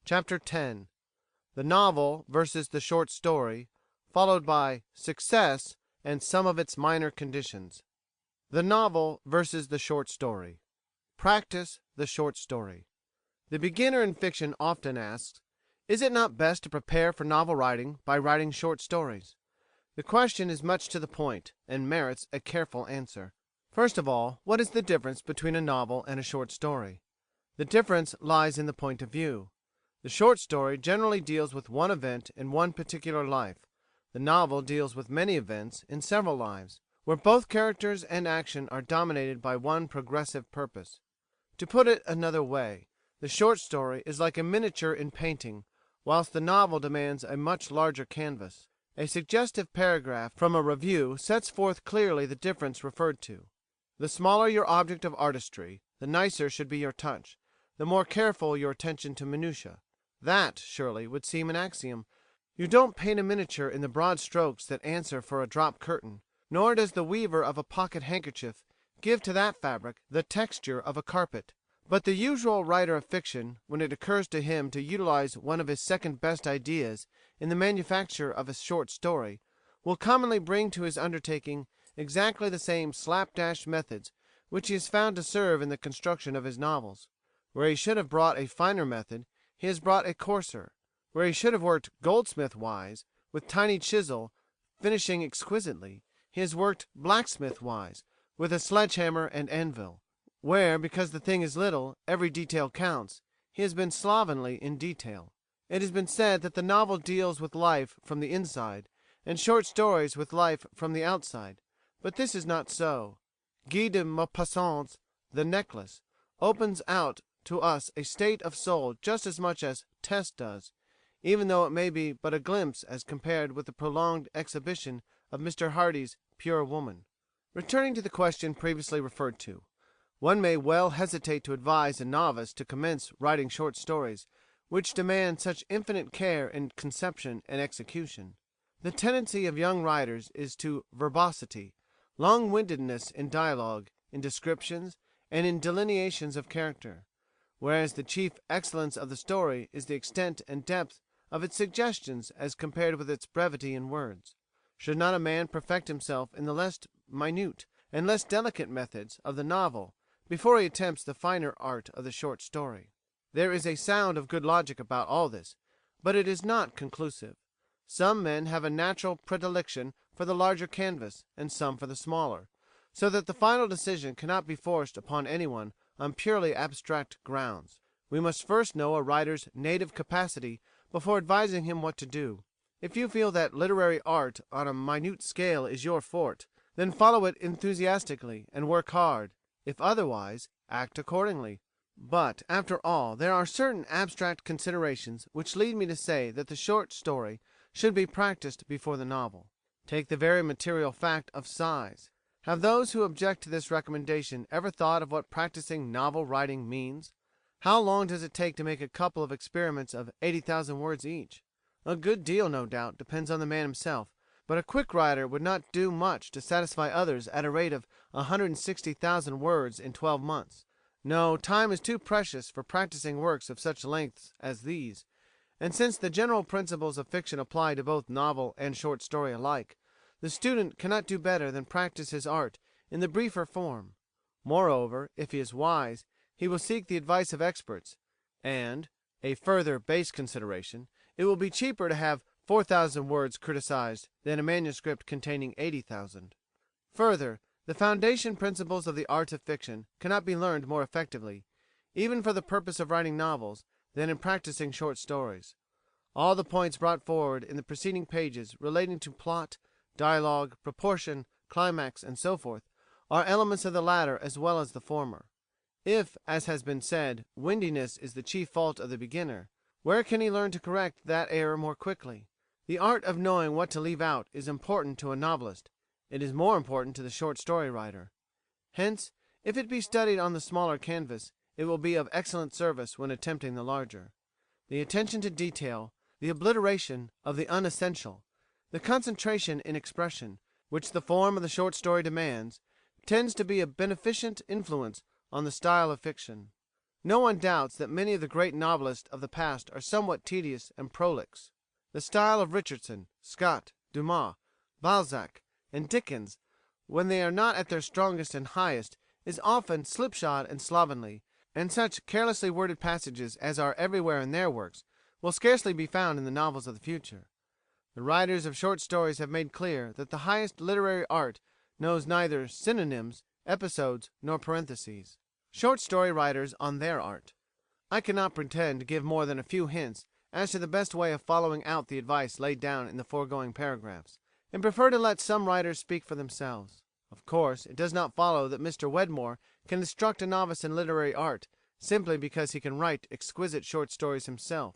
Chapter 10. The Novel versus the Short Story, followed by Success and some of its minor conditions. The Novel versus the Short Story. Practice the short story. The beginner in fiction often asks, is it not best to prepare for novel writing by writing short stories? The question is much to the point, and merits a careful answer. First of all, what is the difference between a novel and a short story? The difference lies in the point of view. The short story generally deals with one event in one particular life. The novel deals with many events in several lives, where both characters and action are dominated by one progressive purpose. To put it another way, the short story is like a miniature in painting, whilst the novel demands a much larger canvas. A suggestive paragraph from a review sets forth clearly the difference referred to. The smaller your object of artistry, the nicer should be your touch, the more careful your attention to minutiae. That, surely, would seem an axiom. You don't paint a miniature in the broad strokes that answer for a drop curtain, nor does the weaver of a pocket handkerchief give to that fabric the texture of a carpet. But the usual writer of fiction, when it occurs to him to utilize one of his second best ideas in the manufacture of a short story, will commonly bring to his undertaking exactly the same slapdash methods which he has found to serve in the construction of his novels. Where he should have brought a finer method, he has brought a coarser. Where he should have worked goldsmith wise, with tiny chisel, finishing exquisitely, he has worked blacksmith wise, with a sledgehammer and anvil. Where, because the thing is little, every detail counts, he has been slovenly in detail. It has been said that the novel deals with life from the inside, and short stories with life from the outside. But this is not so. Guy de Maupassant's The Necklace opens out to us a state of soul just as much as Tess does, even though it may be but a glimpse as compared with the prolonged exhibition of Mr. Hardy's Pure Woman. Returning to the question previously referred to, one may well hesitate to advise a novice to commence writing short stories which demand such infinite care in conception and execution. The tendency of young writers is to verbosity, long-windedness in dialogue, in descriptions, and in delineations of character, whereas the chief excellence of the story is the extent and depth of its suggestions as compared with its brevity in words. Should not a man perfect himself in the less minute and less delicate methods of the novel before he attempts the finer art of the short story? There is a sound of good logic about all this, but it is not conclusive. Some men have a natural predilection for the larger canvas, and some for the smaller, so that the final decision cannot be forced upon anyone on purely abstract grounds. We must first know a writer's native capacity before advising him what to do. If you feel that literary art on a minute scale is your forte, then follow it enthusiastically and work hard. If otherwise, act accordingly. But, after all, there are certain abstract considerations which lead me to say that the short story should be practiced before the novel. Take the very material fact of size. Have those who object to this recommendation ever thought of what practicing novel writing means? How long does it take to make a couple of experiments of 80,000 words each? A good deal, no doubt, depends on the man himself, but a quick writer would not do much to satisfy others at a rate of 160,000 words in 12 months. No, time is too precious for practicing works of such lengths as these, and since the general principles of fiction apply to both novel and short story alike, the student cannot do better than practice his art in the briefer form. Moreover, if he is wise, he will seek the advice of experts, and, a further base consideration, it will be cheaper to have 4,000 words criticized than a manuscript containing 80,000. Further, the foundation principles of the art of fiction cannot be learned more effectively, even for the purpose of writing novels, than in practicing short stories. All the points brought forward in the preceding pages relating to plot, dialogue, proportion, climax, and so forth, are elements of the latter as well as the former. If, as has been said, windiness is the chief fault of the beginner, where can he learn to correct that error more quickly? The art of knowing what to leave out is important to a novelist. It is more important to the short story writer. Hence, if it be studied on the smaller canvas, it will be of excellent service when attempting the larger. The attention to detail, the obliteration of the unessential, the concentration in expression, which the form of the short story demands, tends to be a beneficent influence on the style of fiction. No one doubts that many of the great novelists of the past are somewhat tedious and prolix. The style of Richardson, Scott, Dumas, Balzac, and Dickens, when they are not at their strongest and highest, is often slipshod and slovenly, and such carelessly worded passages as are everywhere in their works will scarcely be found in the novels of the future. The writers of short stories have made clear that the highest literary art knows neither synonyms, episodes, nor parentheses. Short story writers on their art. I cannot pretend to give more than a few hints as to the best way of following out the advice laid down in the foregoing paragraphs, and prefer to let some writers speak for themselves. Of course, it does not follow that Mr. Wedmore can instruct a novice in literary art simply because he can write exquisite short stories himself.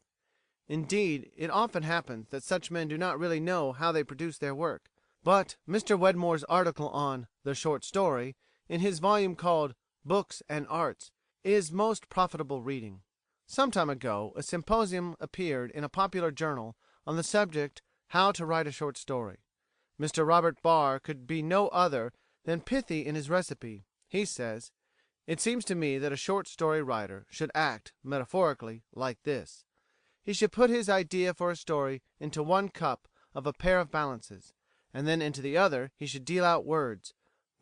Indeed, it often happens that such men do not really know how they produce their work. But Mr. Wedmore's article on The Short Story, in his volume called Books and Arts, is most profitable reading. Some time ago a symposium appeared in a popular journal on the subject How to Write a Short Story. Mr. Robert Barr could be no other than pithy in his recipe. He says, "It seems to me that a short story writer should act, metaphorically, like this. He should put his idea for a story into one cup of a pair of balances, and then into the other he should deal out words,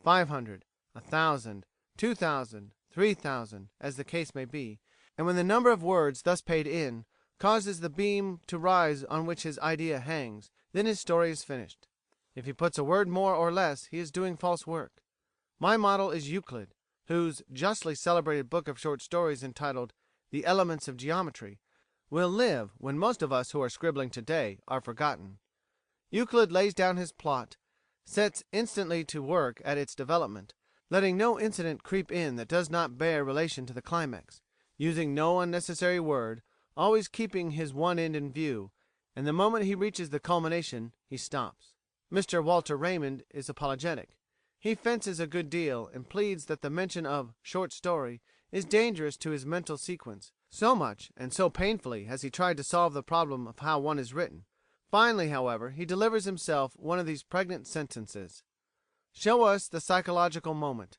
500, 1,000, 2,000, 3,000, as the case may be, and when the number of words thus paid in causes the beam to rise on which his idea hangs, then his story is finished. If he puts a word more or less he is doing false work. My model is Euclid, whose justly celebrated book of short stories entitled The Elements of Geometry will live when most of us who are scribbling today are forgotten. Euclid lays down his plot, sets instantly to work at its development, letting no incident creep in that does not bear relation to the climax, using no unnecessary word, always keeping his one end in view, and the moment he reaches the culmination he stops. Mr. Walter Raymond is apologetic. He fences a good deal, and pleads that the mention of short story is dangerous to his mental sequence, so much and so painfully has he tried to solve the problem of how one is written. Finally, however, he delivers himself one of these pregnant sentences: "Show us the psychological moment.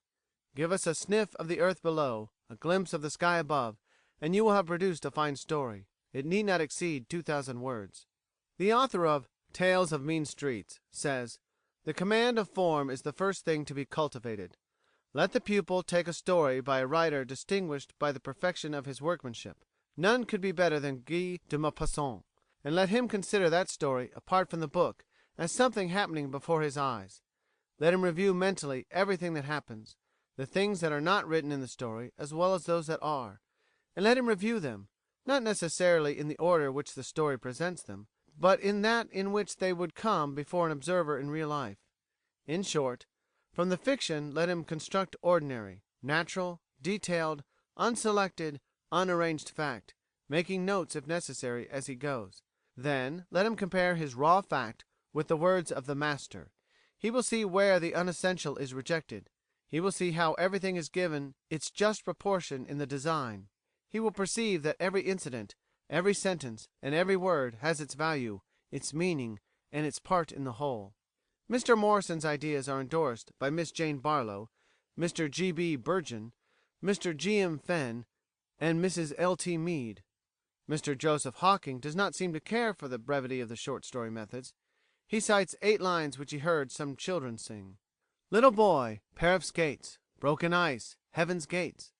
Give us a sniff of the earth below, a glimpse of the sky above, and you will have produced a fine story. It need not exceed 2,000 words." The author of Tales of Mean Streets says, "The command of form is the first thing to be cultivated. Let the pupil take a story by a writer distinguished by the perfection of his workmanship none could be better than Guy de Maupassant and let him consider that story, apart from the book, as something happening before his eyes. Let him review mentally everything that happens, the things that are not written in the story as well as those that are, and let him review them, not necessarily in the order which the story presents them, but in that in which they would come before an observer in real life. In short, from the fiction let him construct ordinary, natural, detailed, unselected, unarranged fact, making notes if necessary as he goes. Then let him compare his raw fact with the words of the master. He will see where the unessential is rejected. He will see how everything is given its just proportion in the design. He will perceive that every incident, every sentence, and every word has its value, its meaning, and its part in the whole." Mr. Morrison's ideas are endorsed by Miss Jane Barlow, Mr. G. B. Burgin, Mr. G. M. Fenn, and Mrs. L. T. Mead. Mr. Joseph Hawking does not seem to care for the brevity of the short story methods. He cites 8 lines which he heard some children sing: "Little boy, pair of skates, broken ice, heaven's gates.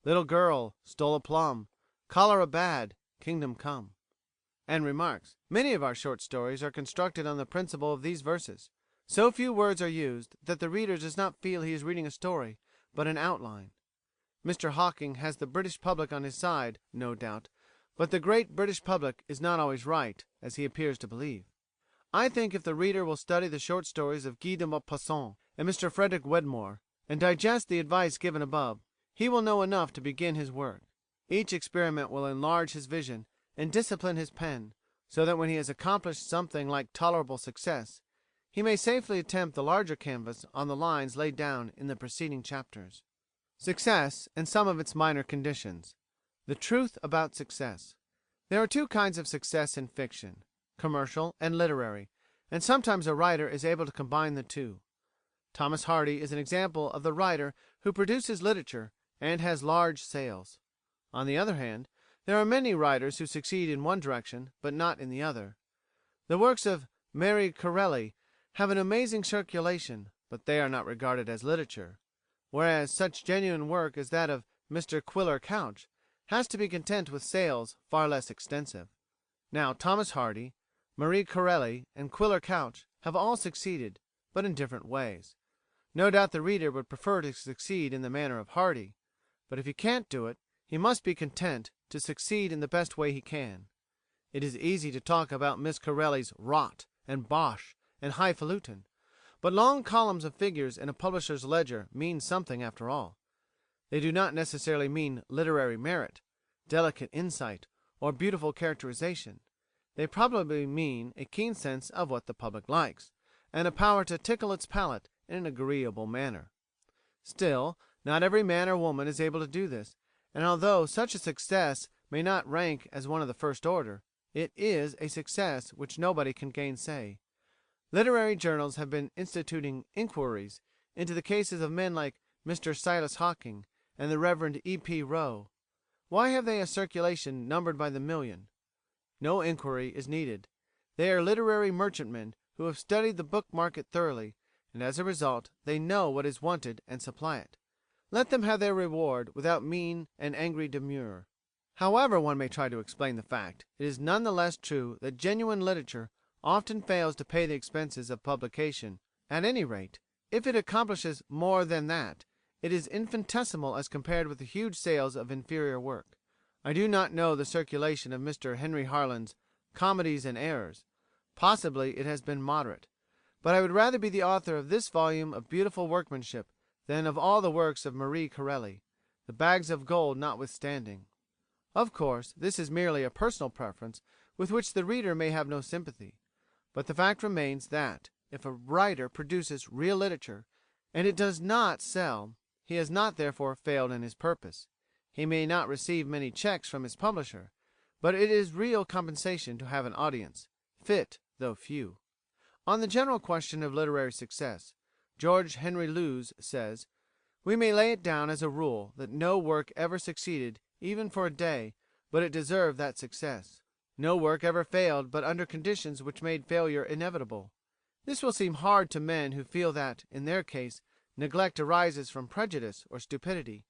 Little girl, stole a plum, cholera bad, kingdom come." And remarks, "Many of our short stories are constructed on the principle of these verses. So few words are used that the reader does not feel he is reading a story, but an outline." Mr. Hawking has the British public on his side, no doubt, but the great British public is not always right, as he appears to believe. I think if the reader will study the short stories of Guy de Maupassant and Mr. Frederick Wedmore, and digest the advice given above, he will know enough to begin his work. Each experiment will enlarge his vision and discipline his pen, so that when he has accomplished something like tolerable success, he may safely attempt the larger canvas on the lines laid down in the preceding chapters. Success and some of its minor conditions. The truth about success. There are 2 kinds of success in fiction, commercial and literary, and sometimes a writer is able to combine the 2. Thomas Hardy is an example of the writer who produces literature and has large sales. On the other hand, there are many writers who succeed in one direction but not in the other. The works of Marie Corelli have an amazing circulation, but they are not regarded as literature, whereas such genuine work as that of Mr Quiller Couch has to be content with sales far less extensive. Now Thomas Hardy, Marie Corelli, and Quiller Couch have all succeeded, but in different ways. No doubt the reader would prefer to succeed in the manner of Hardy, but if he can't do it, he must be content to succeed in the best way he can. It is easy to talk about Miss Corelli's rot and bosh and highfalutin, but long columns of figures in a publisher's ledger mean something after all. They do not necessarily mean literary merit, delicate insight, or beautiful characterization. They probably mean a keen sense of what the public likes, and a power to tickle its palate in an agreeable manner. Still, not every man or woman is able to do this, and although such a success may not rank as one of the first order, it is a success which nobody can gainsay. Literary journals have been instituting inquiries into the cases of men like Mr Silas Hocking and the Reverend E. P. Roe. Why have they a circulation numbered by the million? No inquiry is needed. They are literary merchantmen who have studied the book market thoroughly, and as a result they know what is wanted and supply it. Let them have their reward without mean and angry demur. However one may try to explain the fact, it is none the less true that genuine literature often fails to pay the expenses of publication. At any rate, if it accomplishes more than that, it is infinitesimal as compared with the huge sales of inferior work. I do not know the circulation of Mr Henry Harland's Comedies and Errors. Possibly it has been moderate, but I would rather be the author of this volume of beautiful workmanship than of all the works of Marie Corelli, the bags of gold notwithstanding. Of course, this is merely a personal preference with which the reader may have no sympathy, but the fact remains that, if a writer produces real literature, and it does not sell, he has not therefore failed in his purpose. He may not receive many checks from his publisher, but it is real compensation to have an audience, fit though few. On the general question of literary success, George Henry Lewes says, "We may lay it down as a rule that no work ever succeeded even for a day but it deserved that success. No work ever failed but under conditions which made failure inevitable. This will seem hard to men who feel that, in their case, neglect arises from prejudice or stupidity.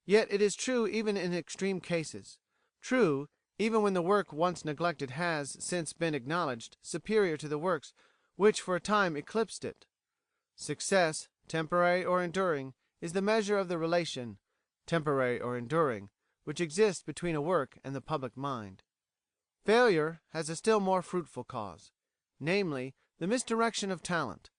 Yet it is true even in extreme cases, true even when the work once neglected has since been acknowledged superior to the works which for a time eclipsed it. Success, temporary or enduring, is the measure of the relation, temporary or enduring, which exists between a work and the public mind. Failure has a still more fruitful cause, namely, the misdirection of talent.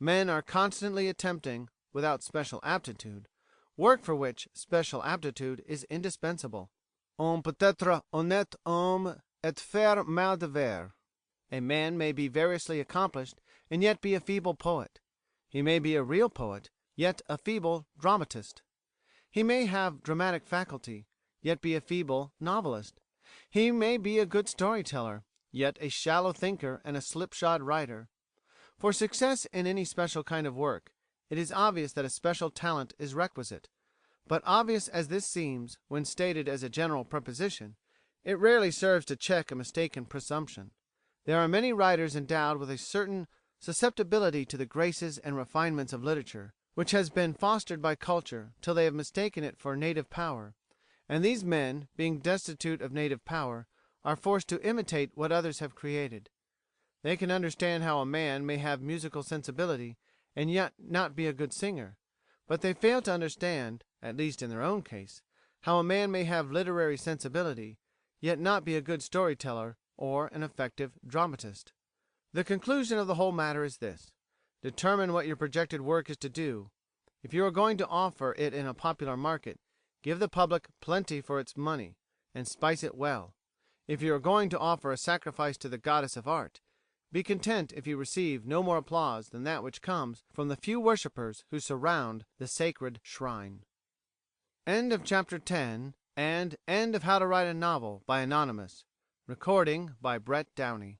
Men are constantly attempting, without special aptitude, work for which special aptitude is indispensable. On peut être honnête homme et faire mal de vers. A man may be variously accomplished and yet be a feeble poet. He may be a real poet, yet a feeble dramatist. He may have dramatic faculty, yet be a feeble novelist. He may be a good storyteller, yet a shallow thinker and a slipshod writer. For success in any special kind of work, it is obvious that a special talent is requisite, but obvious as this seems when stated as a general proposition, it rarely serves to check a mistaken presumption. There are many writers endowed with a certain susceptibility to the graces and refinements of literature, which has been fostered by culture till they have mistaken it for native power, and these men, being destitute of native power, are forced to imitate what others have created. They can understand how a man may have musical sensibility and yet not be a good singer, but they fail to understand, at least in their own case, how a man may have literary sensibility, yet not be a good storyteller or an effective dramatist. The conclusion of the whole matter is this: determine what your projected work is to do. If you are going to offer it in a popular market, give the public plenty for its money, and spice it well. If you are going to offer a sacrifice to the goddess of art, be content if you receive no more applause than that which comes from the few worshippers who surround the sacred shrine. End of Chapter 10 and End of How to Write a Novel by Anonymous. Recording by Brett Downey.